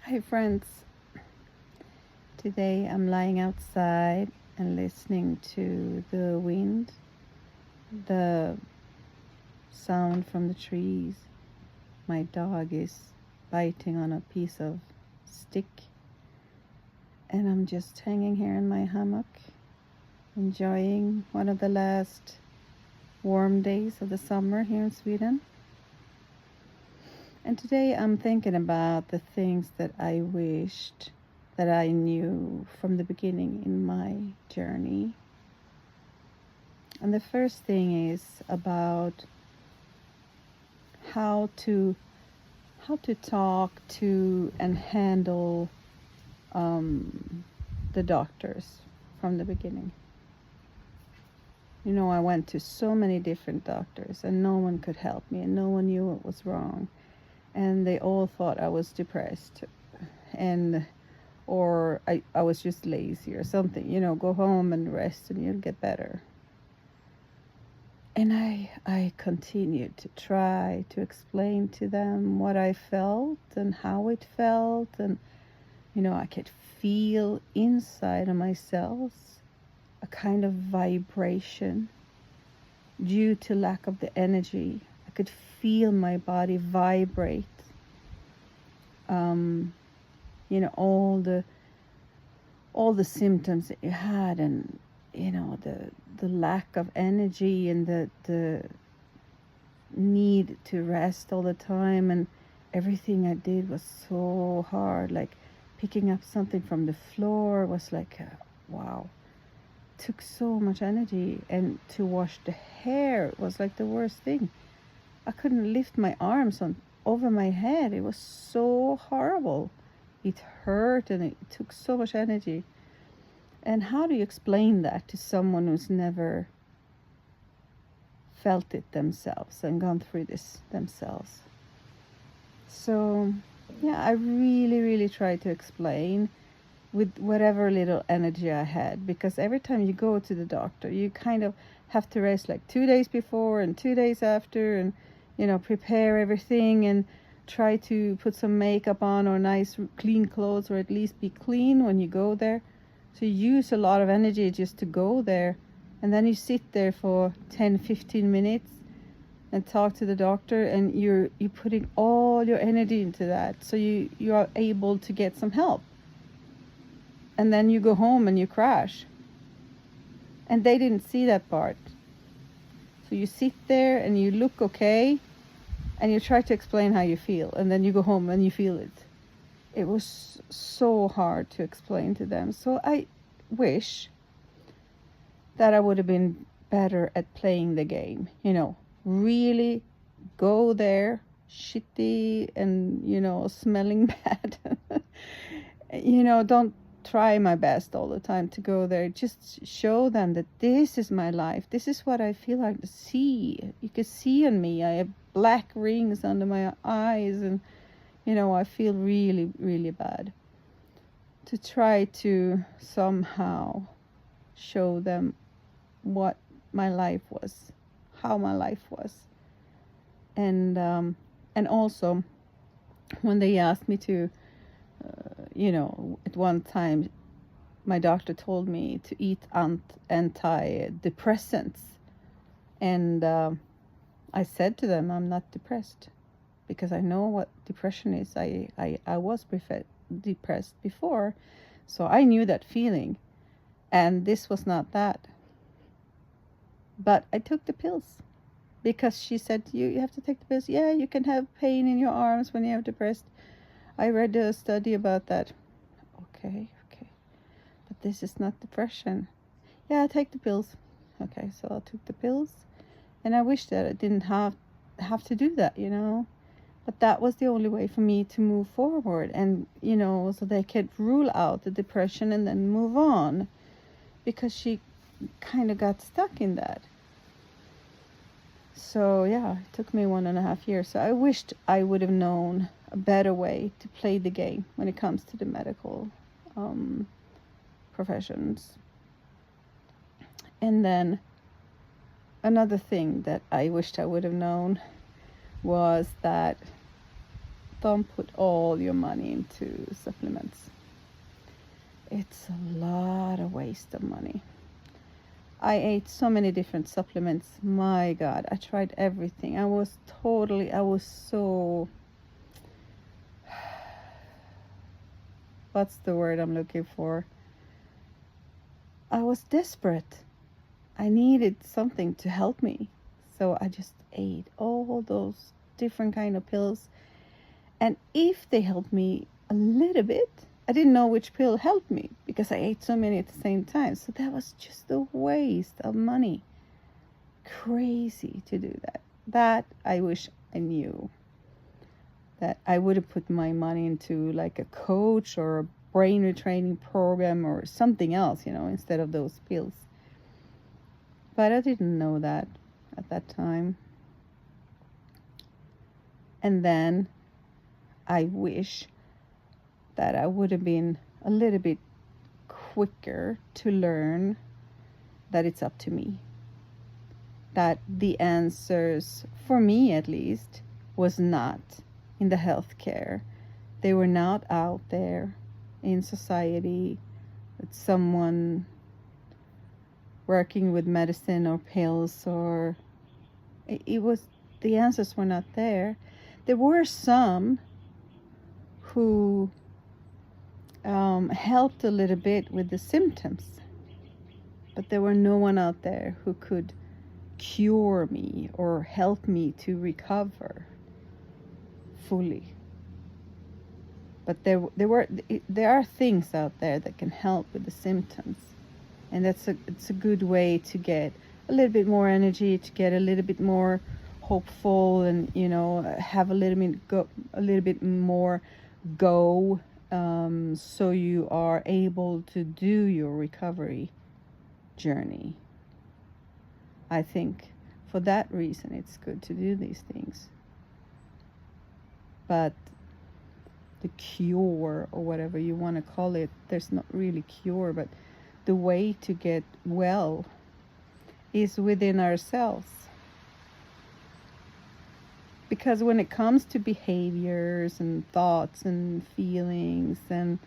Hi friends, today I'm lying outside and listening to the wind, the sound from the trees. My dog is biting on a piece of stick and I'm just hanging here in my hammock, enjoying one of the last warm days of the summer here in Sweden. And today I'm thinking about the things that I wished that I knew from the beginning in my journey. And the first thing is about how to talk to and handle the doctors from the beginning. I went to so many different doctors and no one could help me and no one knew what was wrong. And they all thought I was depressed or I was just lazy or something, go home and rest and you'll get better. And I continued to try to explain to them what I felt and how it felt. And, I could feel inside of my cells a kind of vibration due to lack of the energy. I could feel my body vibrate. All the symptoms that you had, and the lack of energy and the need to rest all the time, and everything I did was so hard. Like picking up something from the floor was like wow, took so much energy. And to wash the hair was like the worst thing. I couldn't lift my arms over my head. It was so horrible. It hurt and it took so much energy. And how do you explain that to someone who's never felt it themselves and gone through this themselves? So, yeah, I really, really tried to explain with whatever little energy I had, because every time you go to the doctor, you kind of have to rest like 2 days before and 2 days after, and prepare everything and try to put some makeup on or nice clean clothes, or at least be clean when you go there. So you use a lot of energy just to go there, and then you sit there for 10-15 minutes and talk to the doctor, and you're putting all your energy into that, so you are able to get some help. And then you go home and you crash. And they didn't see that part. So you sit there and you look okay, and you try to explain how you feel, and then you go home and you feel it. It was so hard to explain to them. So I wish that I would have been better at playing the game. Really go there, shitty and, smelling bad. Don't try my best all the time to go there. Just show them that this is my life. This is what I feel like. You can see on me. I have black rings under my eyes, and I feel really, really bad. To try to somehow show them what my life was, how my life was. And also, when they asked me to, at one time, my doctor told me to eat antidepressants. And I said to them, I'm not depressed, because I know what depression is. I was depressed before, so I knew that feeling, and this was not that. But I took the pills, because she said, you have to take the pills. Yeah, you can have pain in your arms when you have depressed. I read a study about that. Okay, but this is not depression. Yeah, I take the pills. Okay, so I took the pills, and I wish that I didn't have to do that, But that was the only way for me to move forward, and, so they could rule out the depression and then move on, because she kind of got stuck in that. So, yeah, it took me 1.5 years. So I wished I would have known a better way to play the game when it comes to the medical professions. And then another thing that I wished I would have known was that don't put all your money into supplements. It's a lot of waste of money. I ate so many different supplements. My God, I tried everything. I was so, what's the word I'm looking for? I was desperate. I needed something to help me. So I just ate all those different kind of pills. And if they helped me a little bit, I didn't know which pill helped me because I ate so many at the same time. So that was just a waste of money. Crazy to do that. That I wish I knew. That I would have put my money into like a coach or a brain retraining program or something else, instead of those pills. But I didn't know that at that time. And then I wish that I would have been a little bit quicker to learn that it's up to me. That the answers, for me at least, was not in the healthcare. They were not out there in society with someone working with medicine or pills, or the answers were not there. There were some who helped a little bit with the symptoms, but there were no one out there who could cure me or help me to recover fully. But there are things out there that can help with the symptoms, and it's a good way to get a little bit more energy, to get a little bit more hopeful, and have a little bit more go, so you are able to do your recovery journey. I think for that reason it's good to do these things. But the cure, or whatever you want to call it, there's not really cure, but the way to get well is within ourselves. Because when it comes to behaviors and thoughts and feelings and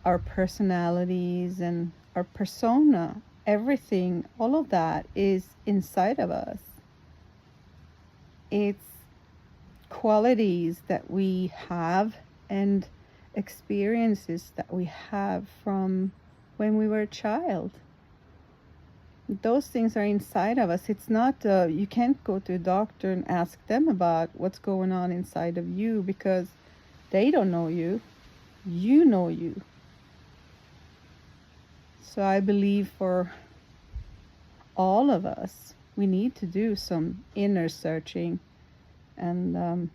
our personalities and our persona, everything, all of that is inside of us. It's qualities that we have and experiences that we have from when we were a child. Those things are inside of us. It's not, you can't go to a doctor and ask them about what's going on inside of you, because they don't know you. You know you. So I believe for all of us, we need to do some inner searching and,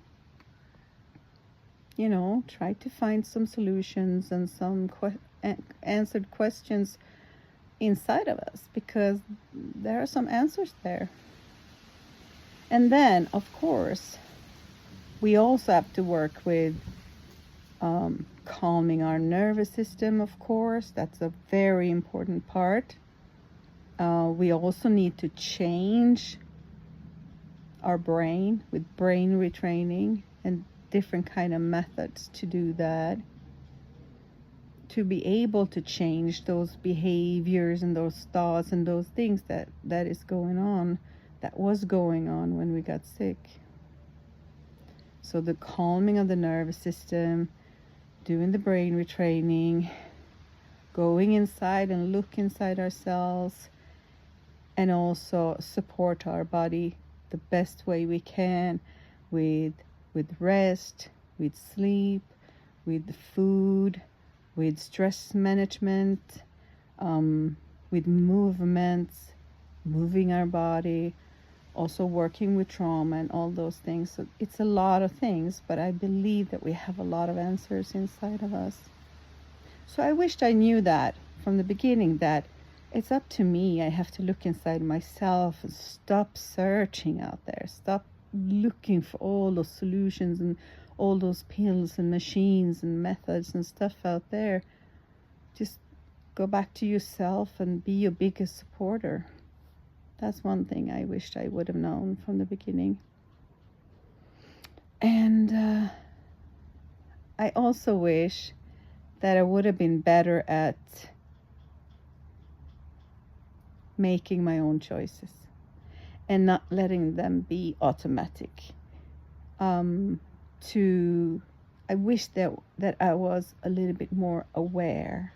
try to find some solutions and some answered questions inside of us, because there are some answers there. And then, of course, we also have to work with calming our nervous system, of course. That's a very important part. We also need to change our brain with brain retraining and different kind of methods to do that, to be able to change those behaviors and those thoughts and those things that was going on when we got sick. So the calming of the nervous system, doing the brain retraining, going inside and look inside ourselves, and also support our body the best way we can with rest, with sleep, with food, with stress management, with movements, moving our body, also working with trauma and all those things. So it's a lot of things, but I believe that we have a lot of answers inside of us. So I wished I knew that from the beginning, that it's up to me. I have to look inside myself and stop searching out there. Stop looking for all those solutions and all those pills and machines and methods and stuff out there. Just go back to yourself and be your biggest supporter. That's one thing I wished I would have known from the beginning. And I also wish that I would have been better at making my own choices and not letting them be automatic. I wish that I was a little bit more aware,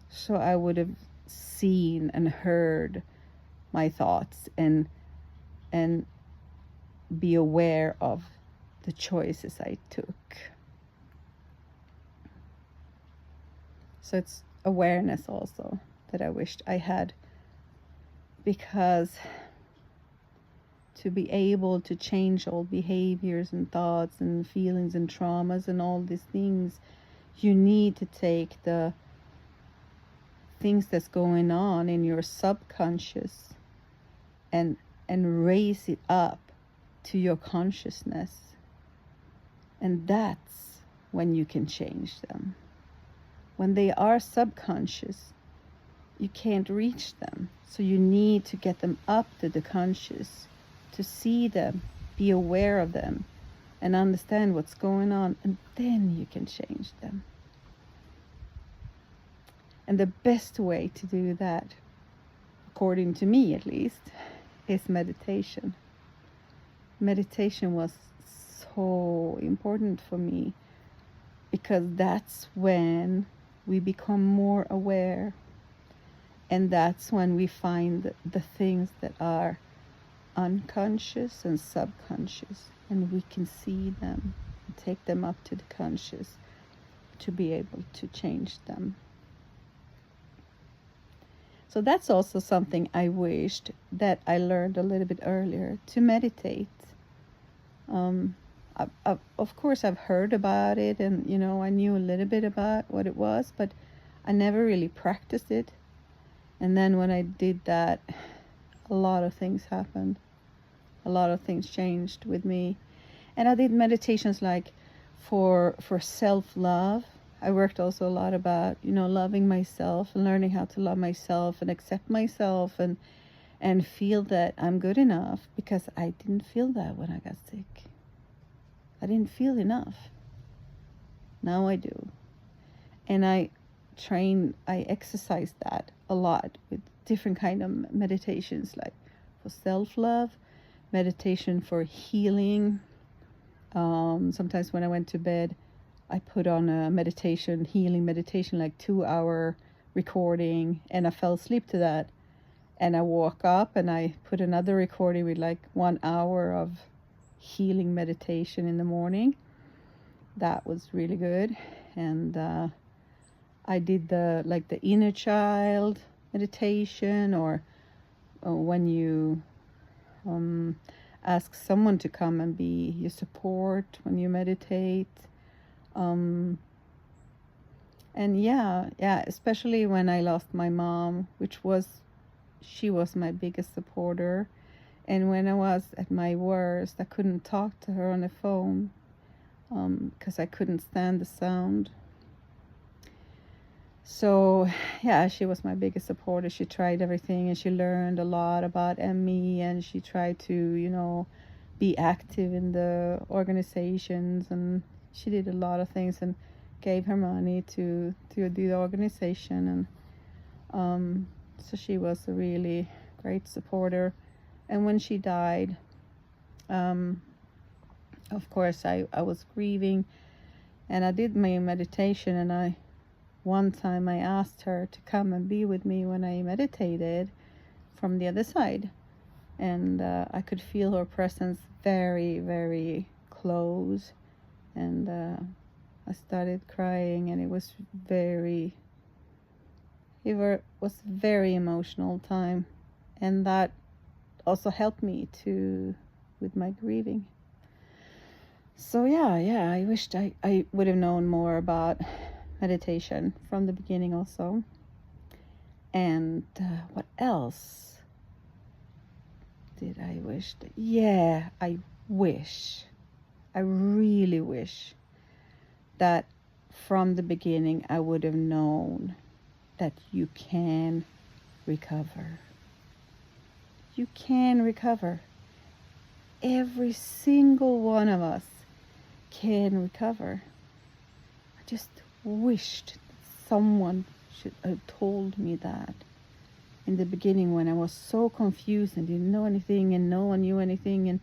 so I would have seen and heard my thoughts and be aware of the choices I took. So it's awareness also that I wished I had, because to be able to change old behaviors and thoughts and feelings and traumas and all these things, you need to take the things that's going on in your subconscious and raise it up to your consciousness. And that's when you can change them. When they are subconscious, you can't reach them. So you need to get them up to the conscious, to see them, be aware of them, and understand what's going on, and then you can change them. And the best way to do that, according to me at least, is meditation. Meditation was so important for me, because that's when we become more aware, and that's when we find the things that are unconscious and subconscious, and we can see them and take them up to the conscious to be able to change them. So that's also something I wished that I learned a little bit earlier, to meditate. Of course, I've heard about it, and I knew a little bit about what it was, but I never really practiced it. And then when I did that, a lot of things happened. A lot of things changed with me. And I did meditations like for self-love. I worked also a lot about, loving myself and learning how to love myself and accept myself and feel that I'm good enough, because I didn't feel that when I got sick. I didn't feel enough. Now I do. And I exercise that a lot with different kind of meditations, like for self-love, meditation for healing. Sometimes when I went to bed, I put on a healing meditation, like 2-hour recording, and I fell asleep to that. And I woke up and I put another recording with like 1 hour of healing meditation in the morning. That was really good. And I did the inner child meditation, or when you ask someone to come and be your support when you meditate. And especially when I lost my mom, she was my biggest supporter. And when I was at my worst, I couldn't talk to her on the phone because I couldn't stand the sound. So she was my biggest supporter. She tried everything, and she learned a lot about ME, and she tried to, be active in the organizations, and she did a lot of things and gave her money to do the organization. And so she was a really great supporter. And when she died, of course, I was grieving, and I did my meditation, and one time I asked her to come and be with me when I meditated from the other side. And I could feel her presence very, very close. And I started crying, and it was very emotional time. And that also helped me with my grieving. So I wished I would have known more about meditation from the beginning also. And what else did I wish? I really wish that from the beginning I would have known that you can recover. You can recover. Every single one of us can recover. just wished someone should have told me that in the beginning, when I was so confused and didn't know anything and no one knew anything and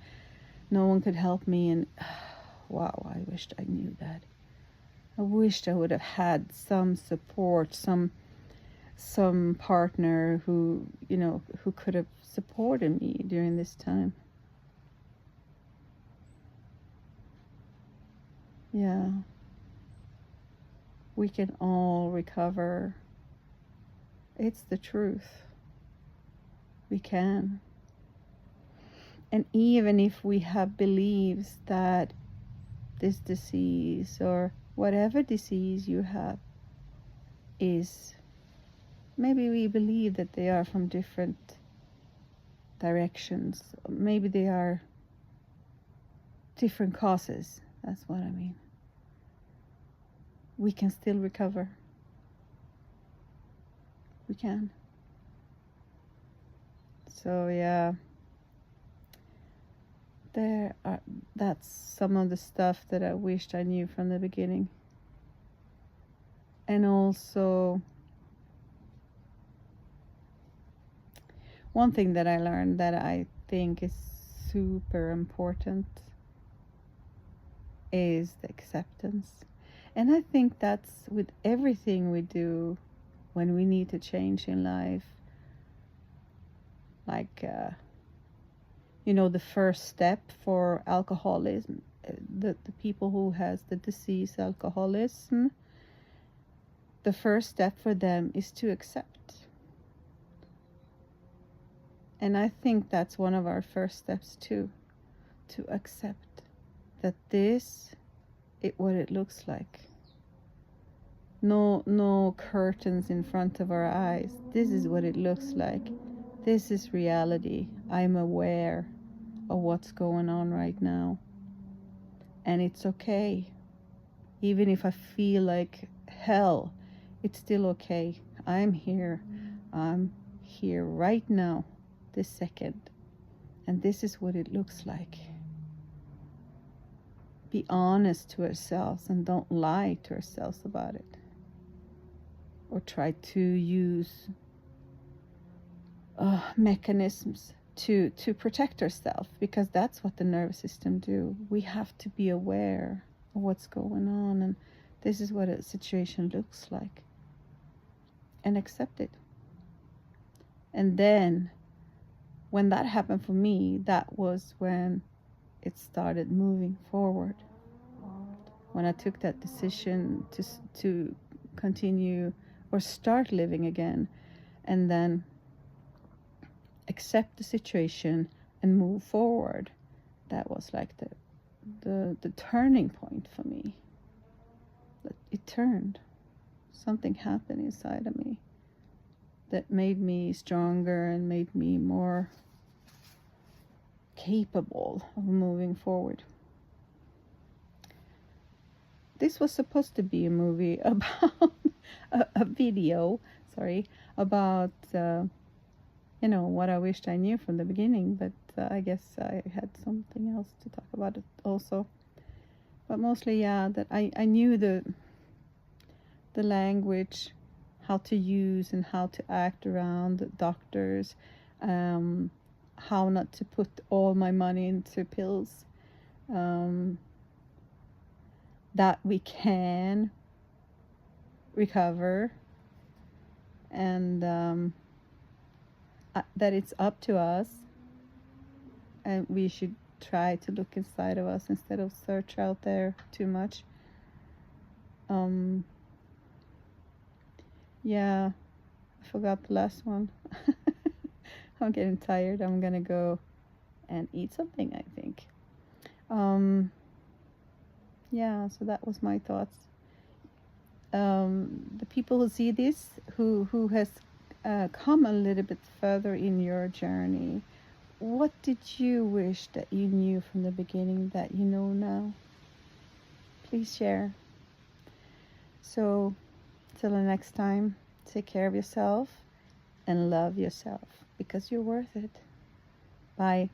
no one could help me. And wow, I wished I knew that. I wished I would have had some support, some partner who, who could have supported me during this time. Yeah. We can all recover. It's the truth. We can. And even if we have beliefs that this disease or whatever disease you have is, maybe we believe that they are from different directions. Maybe they are different causes. That's what I mean. We can still recover. We can. So yeah, that's some of the stuff that I wished I knew from the beginning. And also, one thing that I learned that I think is super important is the acceptance. And I think that's with everything we do when we need to change in life. Like, the first step for alcoholism, the people who has the disease alcoholism, the first step for them is to accept. And I think that's one of our first steps too, to accept that this is what it looks like. No curtains in front of our eyes. This is what it looks like. This is reality. I'm aware of what's going on right now. And it's okay. Even if I feel like hell, it's still okay. I'm here. I'm here right now, this second. And this is what it looks like. Be honest to ourselves and don't lie to ourselves about it. Or try to use mechanisms to protect ourselves, because that's what the nervous system do. We have to be aware of what's going on, and this is what a situation looks like, and accept it. And then when that happened for me, that was when it started moving forward. When I took that decision to continue or start living again, and then accept the situation and move forward, that was like the turning point for me. It turned. Something happened inside of me that made me stronger and made me more capable of moving forward. This was supposed to be a movie about a video, about what I wished I knew from the beginning, but I guess I had something else to talk about it also. But mostly, that I knew the language, how to use and how to act around doctors, how not to put all my money into pills, that we can recover, and that it's up to us, and we should try to look inside of us instead of search out there too much. I forgot the last one. I'm getting tired. I'm gonna go and eat something, I think. So that was my thoughts. The people who see this, who has come a little bit further in your journey, what did you wish that you knew from the beginning that you know now? Please share. So, till the next time, take care of yourself and love yourself, because you're worth it. Bye.